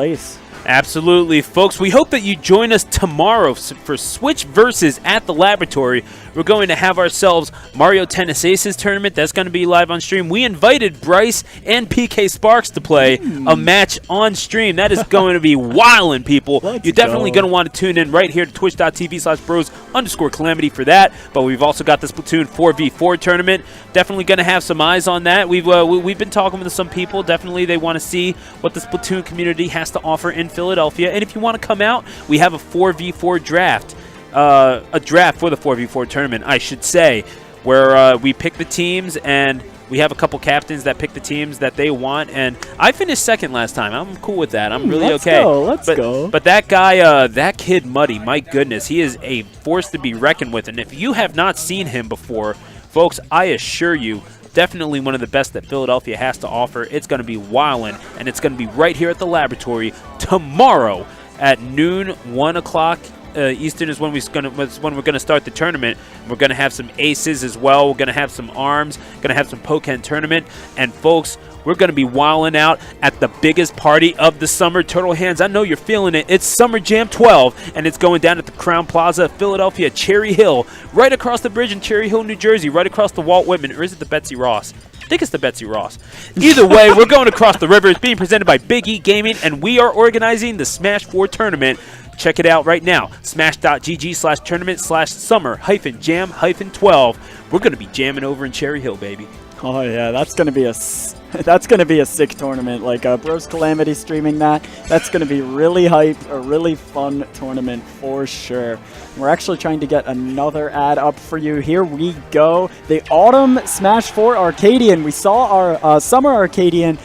place. Absolutely, folks. We hope that you join us tomorrow for Switch Versus at the Laboratory. We're going to have ourselves Mario Tennis Aces tournament. That's going to be live on stream. We invited Bryce and PK Sparks to play a match on stream. That is going to be wildin', people. You're definitely going to want to tune in right here to twitch.tv/bros_calamity for that. But we've also got the Splatoon 4v4 tournament. Definitely going to have some eyes on that. We've been talking with some people. Definitely they want to see what the Splatoon community has to offer in Philadelphia. And if you want to come out, we have a 4v4 draft. A draft for the 4v4 tournament, I should say, where we pick the teams and we have a couple captains that pick the teams that they want. And I finished second last time. I'm cool with that. I'm really okay. Let's go. But that guy, that kid Muddy, my goodness, he is a force to be reckoned with. And if you have not seen him before, folks, I assure you, definitely one of the best that Philadelphia has to offer. It's going to be wildin', and it's going to be right here at the Laboratory tomorrow at noon, 1 o'clock. Eastern is when we're going to start the tournament. We're going to have some aces as well. We're going to have some arms. Going to have some Pokken tournament. And folks, we're going to be wilding out at the biggest party of the summer. Turtle Hands, I know you're feeling it. It's Summer Jam 12, and it's going down at the Crown Plaza, Philadelphia, Cherry Hill, right across the bridge in Cherry Hill, New Jersey, right across the Walt Whitman, or is it the Betsy Ross? I think it's the Betsy Ross. Either way, we're going across the river. It's being presented by Big E Gaming, and we are organizing the Smash 4 tournament. Check it out right now. Smash.gg/tournament/summer-jam-12. We're going to be jamming over in Cherry Hill, baby. Oh yeah, that's gonna be a sick tournament. Like Bros Calamity streaming that. That's gonna be really hype, a really fun tournament for sure. We're actually trying to get another ad up for you. Here we go. The Autumn Smash 4 Arcadian. We saw our Summer Arcadian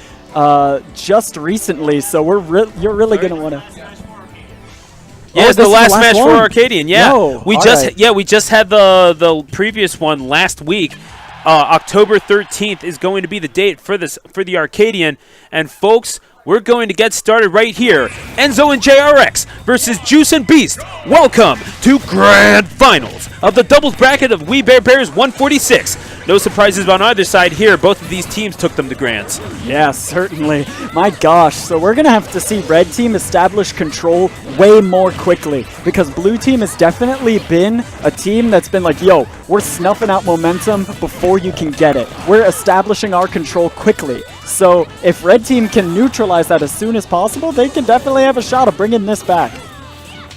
just recently, so you're really gonna want to. Yeah, it's the last Smash 4 Arcadian. Yeah, no. we just had the previous one last week. October 13th is going to be the date for the Arcadian, and folks, we're going to get started right here. Enzo and JRX versus Juice and Beast. Welcome to Grand Finals of the doubles bracket of Wii Bear B-airs 146. No surprises on either side here. Both of these teams took them to Grands. Yeah, certainly. My gosh, so we're going to have to see Red Team establish control way more quickly, because Blue Team has definitely been a team that's been like, yo, we're snuffing out momentum before you can get it. We're establishing our control quickly. So if Red Team can neutralize that as soon as possible, they can definitely have a shot of bringing this back.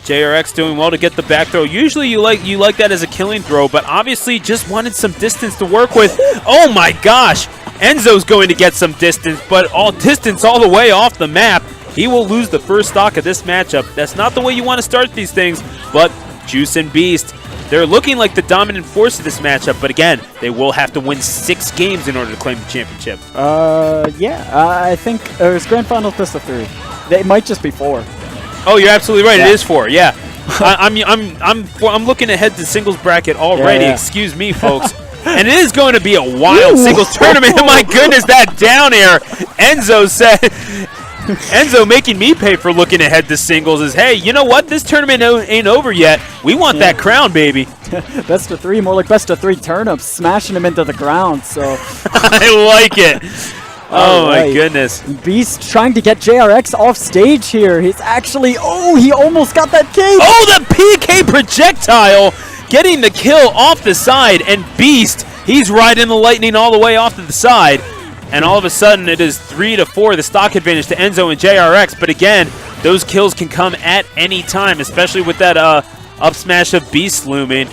JRX doing well to get the back throw. Usually you like that as a killing throw, but obviously just wanted some distance to work with. Oh my gosh! Enzo's going to get some distance, but all the way off the map. He will lose the first stock of this matchup. That's not the way you want to start these things, but Juice and Beast, they're looking like the dominant force of this matchup, but again, they will have to win 6 games in order to claim the championship. I think it was Grand Finals best of 3. It might just be 4. Oh, you're absolutely right. Yeah. It is 4. Yeah, I'm looking ahead to singles bracket already. Yeah. Excuse me, folks. And it is going to be a wild singles tournament. My goodness, that down air. Enzo making me pay for looking ahead to singles is, hey, you know what? This tournament ain't over yet. We want that crown, baby. Best of 3, more like best of 3 turnips, smashing him into the ground. So I like it. Oh, my goodness. Beast trying to get JRX off stage here. He's actually, he almost got that cake. Oh, the PK projectile getting the kill off the side. And Beast, he's riding the lightning all the way off to the side. And all of a sudden, it is 3-4, the stock advantage to Enzo and JRX. But again, those kills can come at any time, especially with that up smash of Beast looming.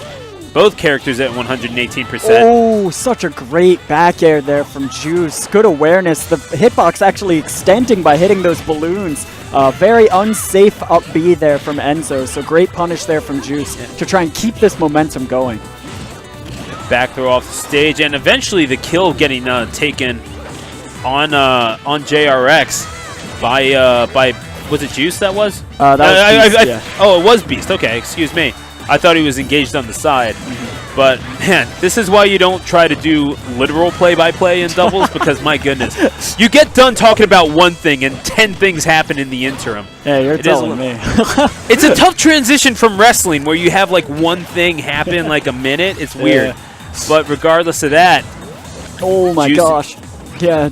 Both characters at 118%. Oh, such a great back air there from Juice. Good awareness. The hitbox actually extending by hitting those balloons. Very unsafe up B there from Enzo. So great punish there from Juice to try and keep this momentum going. Back throw off the stage, and eventually the kill getting taken on JRX by was it Juice that was? That was Beast, yeah. Oh, it was Beast. Okay, excuse me. I thought he was engaged on the side. But, man, this is why you don't try to do literal play-by-play in doubles, because, my goodness, you get done talking about one thing and 10 things happen in the interim. Yeah, you're telling me. It's a tough transition from wrestling where you have, like, one thing happen, like, a minute. It's weird. Yeah. But regardless of that, oh, my gosh. Yeah,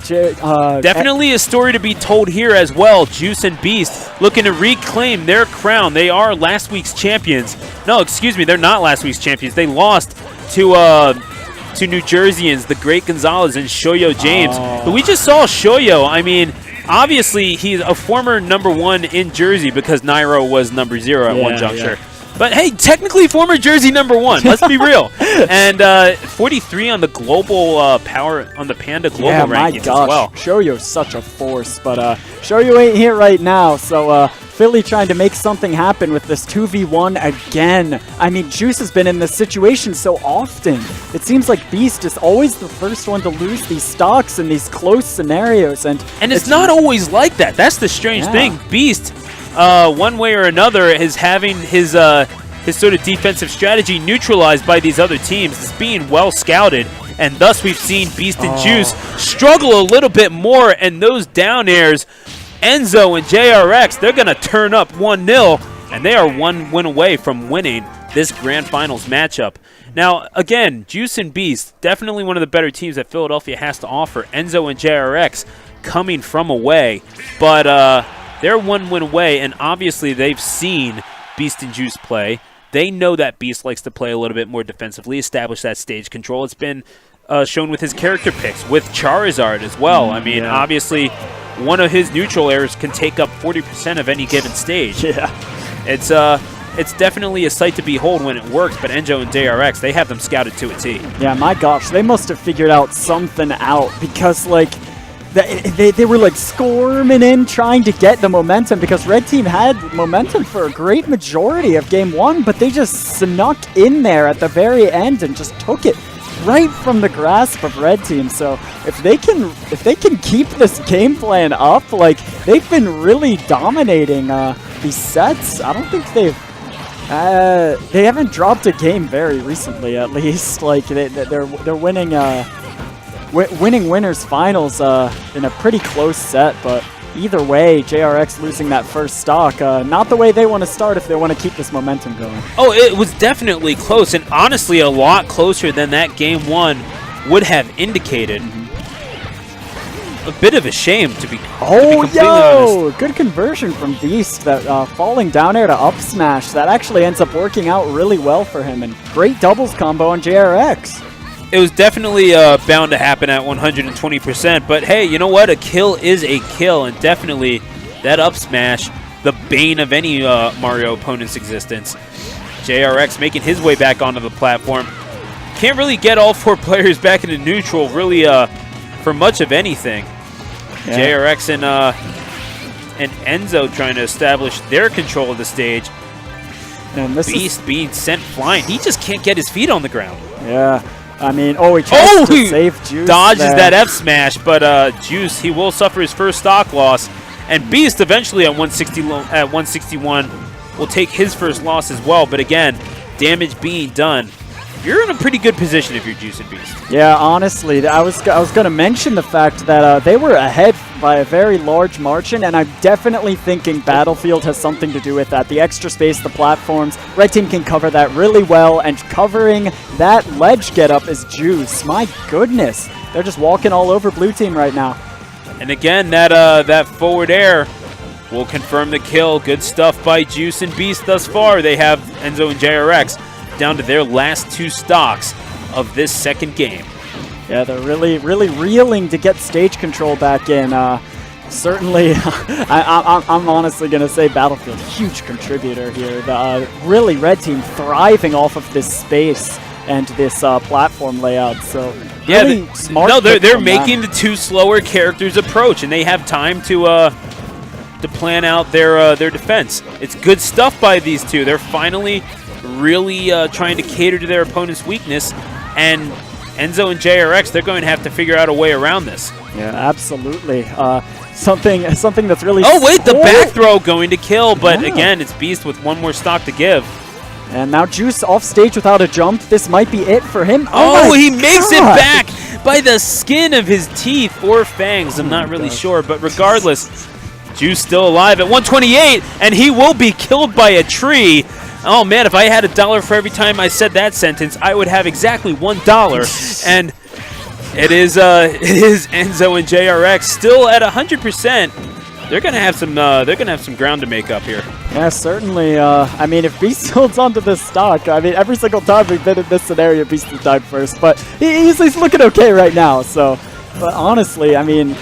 definitely a story to be told here as well. Juice and Beast looking to reclaim their crown. They are last week's champions. No, excuse me, they're not last week's champions. They lost to New Jerseyans, the Great Gonzalez and Shoyo James. But we just saw Shoyo. I mean, obviously he's a former #1 in Jersey because Nairo was #0 at one juncture. Yeah. But hey, technically former Jersey #1. Let's be real. And 43 on the global power on the Panda global rankings as well. Shoyo's such a force, but Shoyo ain't here right now. So Philly trying to make something happen with this 2v1 again. I mean, Juice has been in this situation so often. It seems like Beast is always the first one to lose these stocks in these close scenarios, and it's not always like that. That's the strange thing. Beast, one way or another, is having his sort of defensive strategy neutralized by these other teams. It's being well scouted, and thus we've seen Beast and Juice struggle a little bit more, and those down airs, Enzo and JRX, they're going to turn up 1-0, and they are one win away from winning this Grand Finals matchup. Now, again, Juice and Beast, definitely one of the better teams that Philadelphia has to offer. Enzo and JRX coming from away, but they're 1 win away, and obviously they've seen Beast and Juice play. They know that Beast likes to play a little bit more defensively, establish that stage control. It's been shown with his character picks, with Charizard as well. I mean, obviously, one of his neutral airs can take up 40% of any given stage. Yeah. It's definitely a sight to behold when it works, but Enzo and JRX, they have them scouted to a T. Yeah, my gosh, they must have figured out something out, because, like, they were like squirming in trying to get the momentum, because Red Team had momentum for a great majority of Game 1, but they just snuck in there at the very end and just took it right from the grasp of Red Team. So if they can keep this game plan up, like, they've been really dominating these sets. I don't think they haven't dropped a game very recently, at least. Like, they're winning winning winners finals in a pretty close set, but either way, JRX losing that first stock, not the way they want to start if they want to keep this momentum going. Oh, it was definitely close, and honestly a lot closer than that Game 1 would have indicated. A bit of a shame, to be completely honest. Good conversion from Beast, that falling down air to up smash. That actually ends up working out really well for him, and great doubles combo on JRX. It was definitely bound to happen at 120%, but hey, you know what? A kill is a kill, and definitely that up smash, the bane of any Mario opponent's existence. JRX making his way back onto the platform. Can't really get all 4 players back into neutral, really, for much of anything. Yeah. JRX and Enzo trying to establish their control of the stage. And this Beast being sent flying. He just can't get his feet on the ground. Yeah. I mean, he tries to save Juice. Dodges that F smash, but Juice, he will suffer his first stock loss. And Beast eventually at 161 will take his first loss as well. But again, damage being done. You're in a pretty good position if you're Juice and Beast. Yeah, honestly, I was going to mention the fact that they were ahead by a very large margin, and I'm definitely thinking Battlefield has something to do with that. The extra space, the platforms, Red Team can cover that really well, and covering that ledge get-up is Juice. My goodness, they're just walking all over Blue Team right now. And again, that forward air will confirm the kill. Good stuff by Juice and Beast thus far. They have Enzo and JRX down to their last 2 stocks of this second game. Yeah, they're really reeling to get stage control back in. Certainly, I'm honestly going to say Battlefield, huge contributor here. Really, Red Team thriving off of this space and this platform layout. So really smart. No, they're making the 2 slower characters approach, and they have time to plan out their defense. It's good stuff by these 2. They're finally really trying to cater to their opponent's weakness, and Enzo and JRX, they're going to have to figure out a way around this. Yeah, absolutely. Something that's really... Oh, wait, the back throw going to kill, but again, it's Beast with 1 more stock to give. And now Juice off stage without a jump. This might be it for him. Oh, he makes it back by the skin of his teeth or fangs. I'm not really sure, but regardless, Juice still alive at 128, and he will be killed by a tree. Oh, man, if I had $1 for every time I said that sentence, I would have exactly $1. And It is Enzo and JRX still at 100%. They're gonna have some ground to make up here. Yeah, certainly. I mean, if Beast holds onto this stock, I mean, every single time we've been in this scenario, Beast has died first, but he's looking okay right now. So, but honestly, I mean,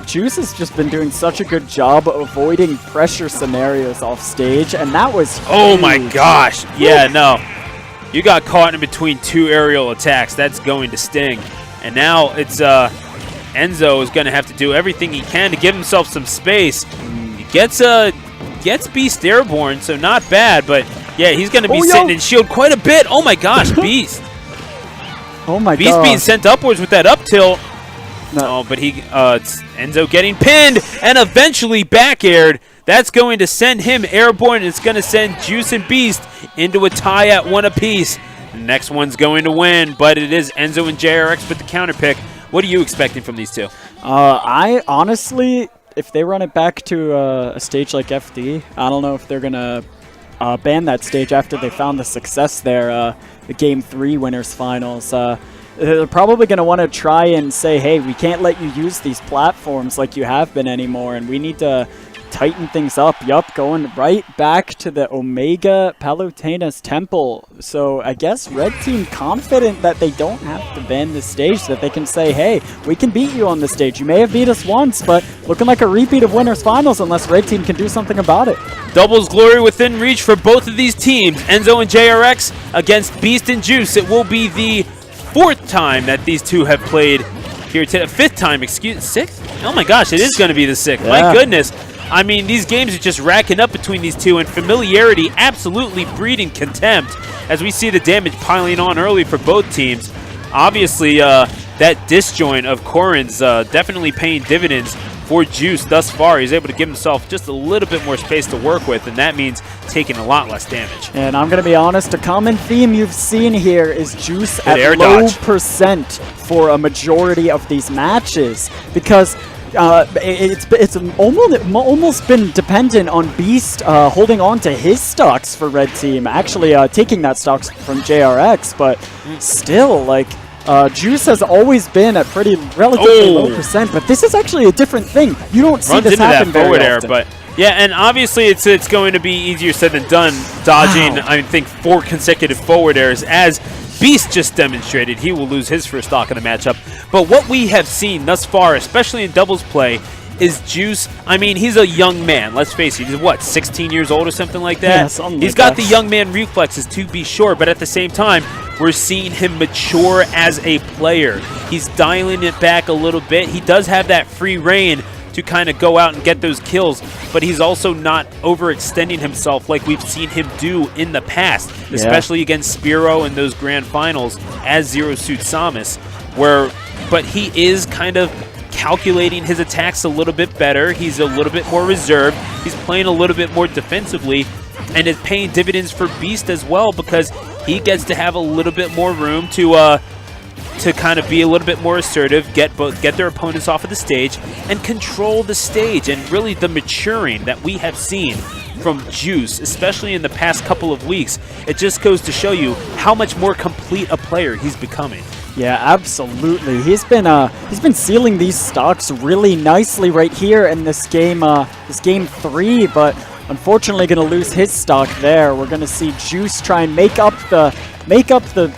Juice has just been doing such a good job avoiding pressure scenarios off stage, and that was Oh huge. my gosh! Yeah, no, you got caught in between two aerial attacks. That's going to sting. And now it's Enzo is going to have to do everything he can to give himself some space. He gets Beast airborne, so not bad. But yeah, he's going to be sitting in shield quite a bit. Oh my gosh, Beast! Oh my Beast god! being sent upwards with that up tilt. No. Oh, but it's Enzo getting pinned and eventually back aired. That's going to send him airborne. It's going to send Juice and Beast into a tie at 1 apiece. The next one's going to win, but it is Enzo and JRX with the counter pick. What are you expecting from these two? I honestly, if they run it back to a stage like FD, I don't know if they're going to ban that stage after they found the success there, the Game 3 winners finals. They're probably going to want to try and say, hey, we can't let you use these platforms like you have been anymore, and we need to tighten things up. Yup, going right back to the Omega Palutena's Temple. So I guess Red Team confident that they don't have to ban this stage, that they can say, hey, we can beat you on the stage. You may have beat us once, but looking like a repeat of winners finals unless Red Team can do something about it. Doubles glory within reach for both of these teams. Enzo and JRX against Beast and Juice. It will be the 4th time that these two have played here today. 5th time, sixth? Oh my gosh, it is going to be the 6th. Yeah. My goodness. I mean, these games are just racking up between these two, and familiarity absolutely breeding contempt as we see the damage piling on early for both teams. Obviously, that disjoint of Corrin's definitely paying dividends for Juice thus far. He's able to give himself just a little bit more space to work with, and that means taking a lot less damage. And I'm going to be honest, a common theme you've seen here is Juice Good at low percent for a majority of these matches, because it's almost been dependent on Beast holding on to his stocks for Red Team, actually taking that stocks from JRX, but still, like, Juice has always been at relatively low percent, but this is actually a different thing. You don't see this happen very often. Air, but yeah, and obviously it's going to be easier said than done dodging, I think, 4 consecutive forward airs, as Beast just demonstrated he will lose his first stock in the matchup. But what we have seen thus far, especially in doubles play, is Juice. I mean, he's a young man. Let's face it. He's, what, 16 years old or something like that? Yeah, something He's got the young man reflexes, to be sure, but at the same time, we're seeing him mature as a player. He's dialing it back a little bit. He does have that free reign to kind of go out and get those kills, but he's also not overextending himself like we've seen him do in the past, especially against Spiro in those grand finals as Zero Suit Samus, but he is kind of calculating his attacks a little bit better. He's a little bit more reserved. He's playing a little bit more defensively, and is paying dividends for Beast as well, because he gets to have a little bit more room to kind of be a little bit more assertive, get their opponents off of the stage, and control the stage. And really the maturing that we have seen from Juice, especially in the past couple of weeks, it just goes to show you how much more complete a player he's becoming. Yeah, absolutely. He's been sealing these stocks really nicely right here in this game 3, but unfortunately going to lose his stock there. We're going to see Juice try and make up the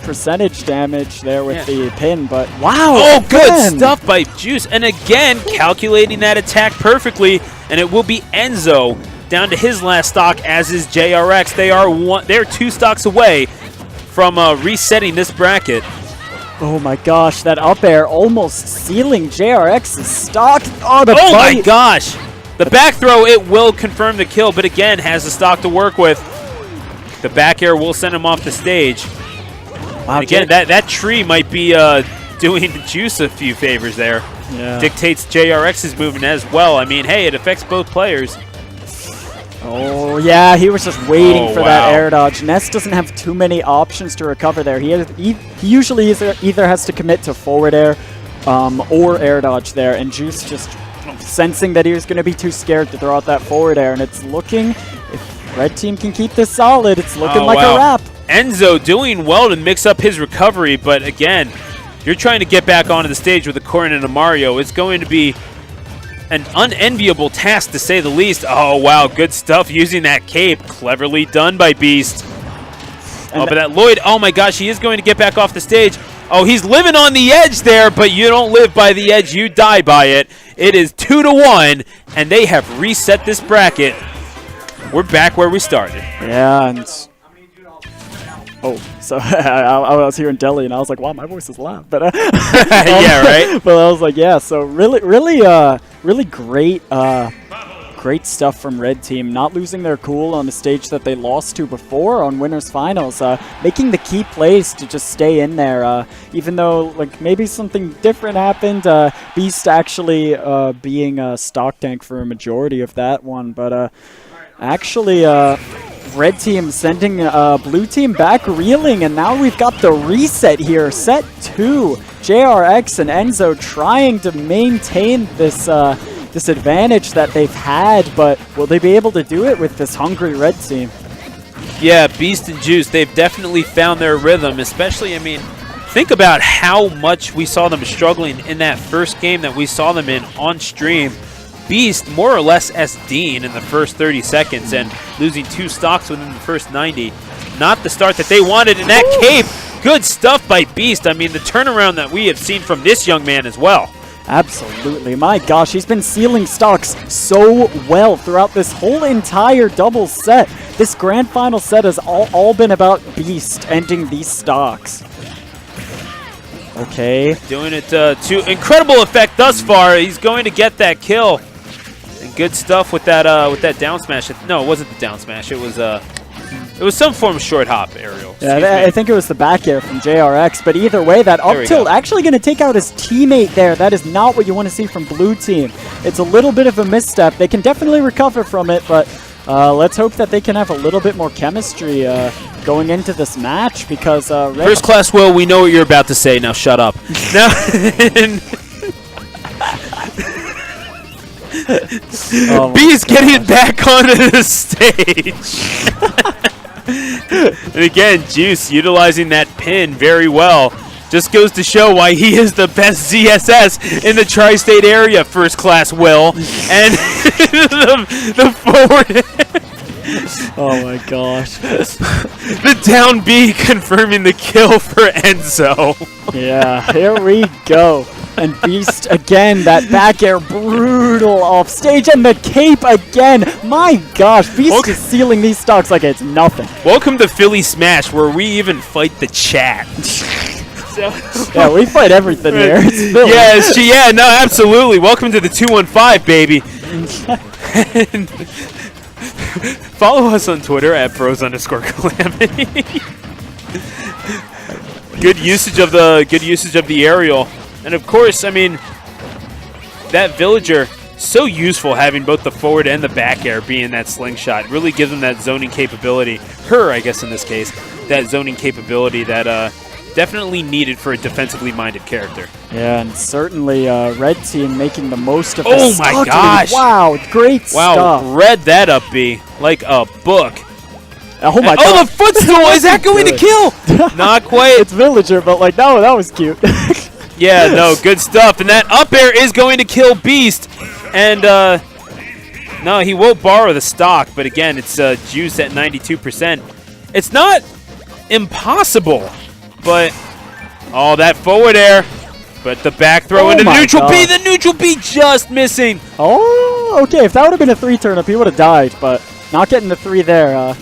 percentage damage there with the pin, but wow. Oh, good stuff by Juice. And again, calculating that attack perfectly, and it will be Enzo down to his last stock, as is JRX. They're 2 stocks away from resetting this bracket. Oh my gosh, that up air almost sealing JRX's stock. Oh, my gosh. The back throw, it will confirm the kill, but again, has the stock to work with. The back air will send him off the stage. Wow, and again, that tree might be doing Juice a few favors there. Yeah. Dictates JRX's movement as well. I mean, hey, it affects both players. Oh, yeah, he was just waiting for that air dodge. Ness doesn't have too many options to recover there. He usually either has to commit to forward air or air dodge there, and Juice just sensing that he was going to be too scared to throw out that forward air, and it's looking, if Red Team can keep this solid, it's looking like a wrap. Enzo doing well to mix up his recovery, but again, you're trying to get back onto the stage with a Corrin and a Mario. It's going to be an unenviable task, to say the least. Oh, wow, good stuff using that cape. Cleverly done by Beast. Oh, but that Lloyd, oh my gosh, he is going to get back off the stage. Oh, he's living on the edge there, but you don't live by the edge, you die by it. It is 2-1, and they have reset this bracket. We're back where we started. Yeah, and... Oh, so I was hearing Deli, and I was like, wow, my voice is loud. But yeah, right? But I was like, yeah, so really great great stuff from Red Team. Not losing their cool on the stage that they lost to before on Winners Finals. Making the key plays to just stay in there. Even though, like, maybe something different happened. Beast actually being a stock tank for a majority of that one. But actually... Red Team sending Blue Team back reeling, and now we've got the reset here. Set 2. JRX and Enzo trying to maintain this this advantage that they've had, but will they be able to do it with this hungry Red Team? Yeah, Beast and Juice, they've definitely found their rhythm, especially, I mean, think about how much we saw them struggling in that first game that we saw them in on stream. Beast more or less SD'ing in the first 30 seconds and losing 2 stocks within the first 90. Not the start that they wanted in that cape. Good stuff by Beast. I mean, the turnaround that we have seen from this young man as well. Absolutely. My gosh, he's been sealing stocks so well throughout this whole entire double set. This grand final set has all been about Beast ending these stocks. Okay. Doing it to incredible effect thus far. He's going to get that kill. And good stuff with that down smash. No, it wasn't the down smash. It was some form of short hop aerial. Yeah, I think it was the back air from JRX. But either way, that up tilt actually going to take out his teammate there. That is not what you want to see from Blue Team. It's a little bit of a misstep. They can definitely recover from it, but let's hope that they can have a little bit more chemistry going into this match, because First Class Will, we know what you're about to say. Now shut up. Now. B's getting back onto the stage. And again, Juice utilizing that pin very well. Just goes to show why he is the best ZSS in the tri-state area, First Class Will. And the forward... Oh my gosh. The down B confirming the kill for Enzo. Yeah, here we go. And Beast again, that back air brutal off stage, and the cape again. My gosh, Beast is sealing these stocks like it's nothing. Welcome to Philly Smash, where we even fight the chat. Yeah, we fight everything here. It's Philly. Yeah, no, absolutely. Welcome to the 215, baby. Follow us on Twitter at bros_calamity. Good usage of the aerial. And of course, I mean, that villager, so useful having both the forward and the back air being that slingshot. Really gives them that zoning capability. Her, I guess in this case, that zoning capability that definitely needed for a defensively minded character. Yeah, and certainly Red Team making the most of Oh my gosh! Wow, great stuff. Wow, read that up, B, like a book. Oh my god. Oh, the footstool! Is that going to kill? Not quite. It's Villager, but like, no, that was cute. Yeah, no, good stuff. And that up air is going to kill Beast. And, no, he won't borrow the stock. But again, it's Juice at 92%. It's not impossible, but, oh, that forward air. But the back throw into the neutral B. The neutral B just missing. Oh, okay. If that would have been a 3 turnip, he would have died. But not getting the 3 there.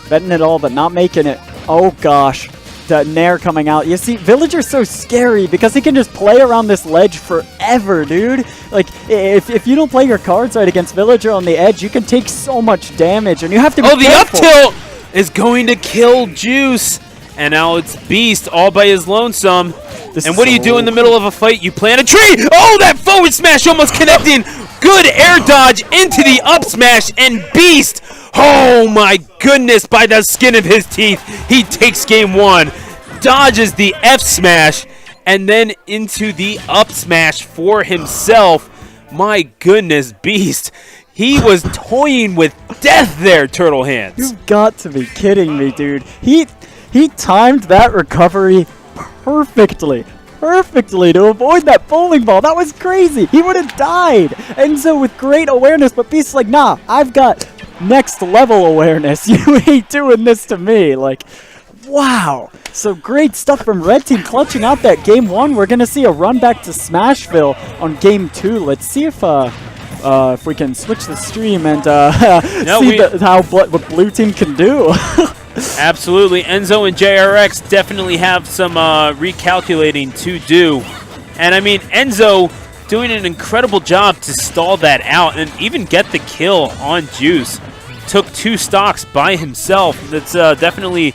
Betting it all, but not making it. Oh, gosh. The Nair coming out. You see, Villager's so scary because he can just play around this ledge forever, dude. Like, if you don't play your cards right against Villager on the edge, you can take so much damage, and you have to be careful. The up tilt is going to kill Juice. And now it's Beast all by his lonesome. And what do you do in the middle of a fight? You plant a tree! Oh, that forward smash almost connecting. Good air dodge into the up smash, and Beast, oh my goodness, by the skin of his teeth, he takes game 1, dodges the F smash, and then into the up smash for himself. My goodness, Beast. He was toying with death there, Turtle Hands. You've got to be kidding me, dude. He timed that recovery perfectly. perfectly to avoid that bowling ball. That was crazy. He would have died. Enzo with great awareness, but Beast's like, nah, I've got next level awareness. You ain't doing this to me. Like, wow. So great stuff from Red Team clutching out that game 1. We're going to see a run back to Smashville on game 2. Let's see if we can switch the stream and what Blue Team can do. Absolutely. Enzo and JRX definitely have some recalculating to do. And I mean, Enzo doing an incredible job to stall that out and even get the kill on Juice. Took 2 stocks by himself. That's definitely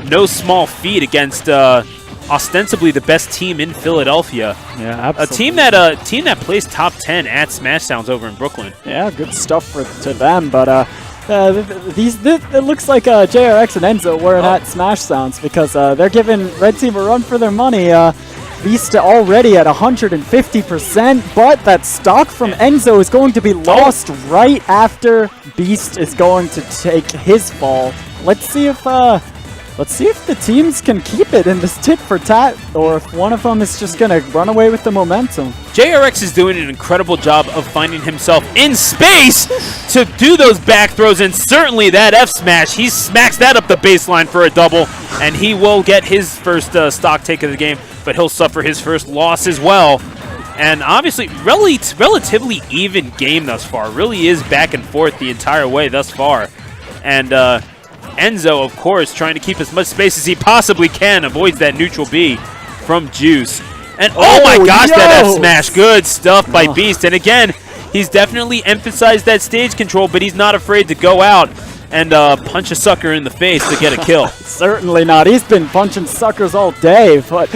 no small feat against ostensibly the best team in Philadelphia. Yeah, absolutely. A team that placed top 10 at Smash Sounds over in Brooklyn. Yeah, good stuff to them, but it looks like JRX and Enzo weren't at Smash Sounds because they're giving Red Team a run for their money. Beast already at 150%, but that stock from Enzo is going to be lost right after Beast is going to take his fall. Let's see if the teams can keep it in this tit for tat, or if one of them is just going to run away with the momentum. JRX is doing an incredible job of finding himself in space to do those back throws, and certainly that F smash, he smacks that up the baseline for a double, and he will get his first stock take of the game, but he'll suffer his first loss as well. And obviously, relatively even game thus far. Really is back and forth the entire way thus far. And Enzo, of course, trying to keep as much space as he possibly can, avoids that neutral B from Juice. And oh my gosh, that F smash. Good stuff by Beast. And again, he's definitely emphasized that stage control, but he's not afraid to go out and punch a sucker in the face to get a kill. Certainly not. He's been punching suckers all day, but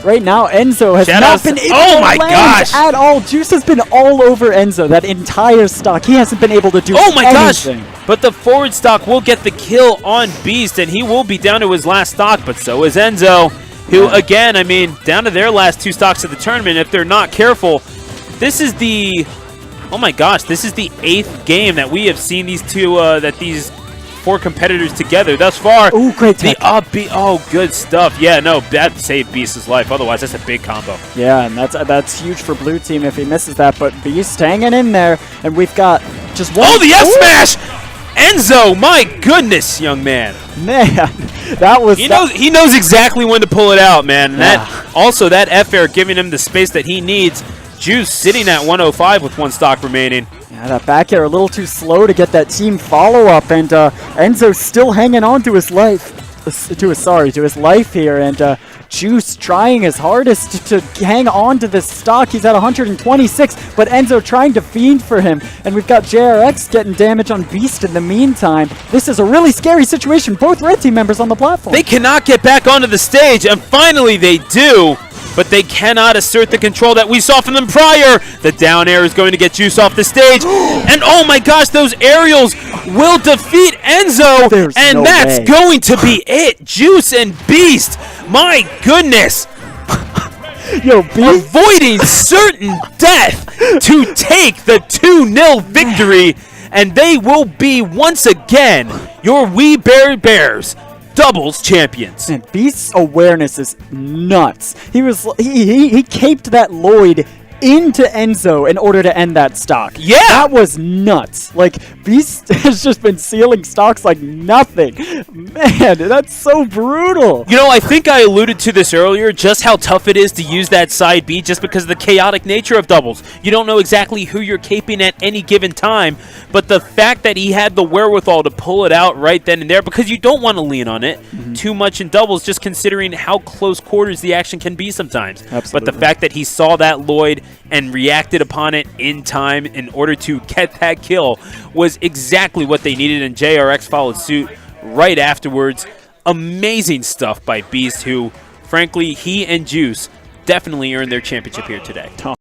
right now Enzo has not been able to land at all. Juice has been all over Enzo that entire stock. He hasn't been able to do anything. Gosh! But the forward stock will get the kill on Beast, and he will be down to his last stock, but so is Enzo, who, again, I mean, down to their last 2 stocks of the tournament. If they're not careful, this is the... Oh my gosh, this is the 8th game that we have seen these these 4 competitors together thus far. Oh, great tech. The up B, oh, good stuff. Yeah, no, that saved Beast's life. Otherwise, that's a big combo. Yeah, and that's huge for Blue Team if he misses that. But Beast hanging in there, and we've got just one. Oh, the F smash! Enzo, my goodness, young man. Man, that was... He knows exactly when to pull it out, man. And that F air giving him the space that he needs. Juice sitting at 105 with 1 stock remaining. Yeah, that back air a little too slow to get that team follow-up, and Enzo still hanging on to his life. To his life here, and Juice trying his hardest to hang on to this stock. He's at 126, but Enzo trying to fiend for him, and we've got JRX getting damage on Beast in the meantime. This is a really scary situation. Both Red Team members on the platform. They cannot get back onto the stage, and finally they do. But they cannot assert the control that we saw from them prior. The down air is going to get Juice off the stage. And oh my gosh, those aerials will defeat Enzo. That's going to be it. Juice and Beast. My goodness. Yo, Beast avoiding certain death to take the 2-0 victory. And they will be, once again, your Wii Bear Bears doubles champions. And Beast's awareness is nuts. He caped that Lloyd into Enzo in order to end that stock. Yeah! That was nuts. Like, Beast has just been sealing stocks like nothing. Man, that's so brutal. You know, I think I alluded to this earlier, just how tough it is to use that side B just because of the chaotic nature of doubles. You don't know exactly who you're caping at any given time, but the fact that he had the wherewithal to pull it out right then and there, because you don't want to lean on it too much in doubles, just considering how close quarters the action can be sometimes. Absolutely. But the fact that he saw that Lloyd and reacted upon it in time in order to get that kill was exactly what they needed, and JRX followed suit right afterwards. Amazing stuff by Beast, who, frankly, he and Juice definitely earned their championship here today.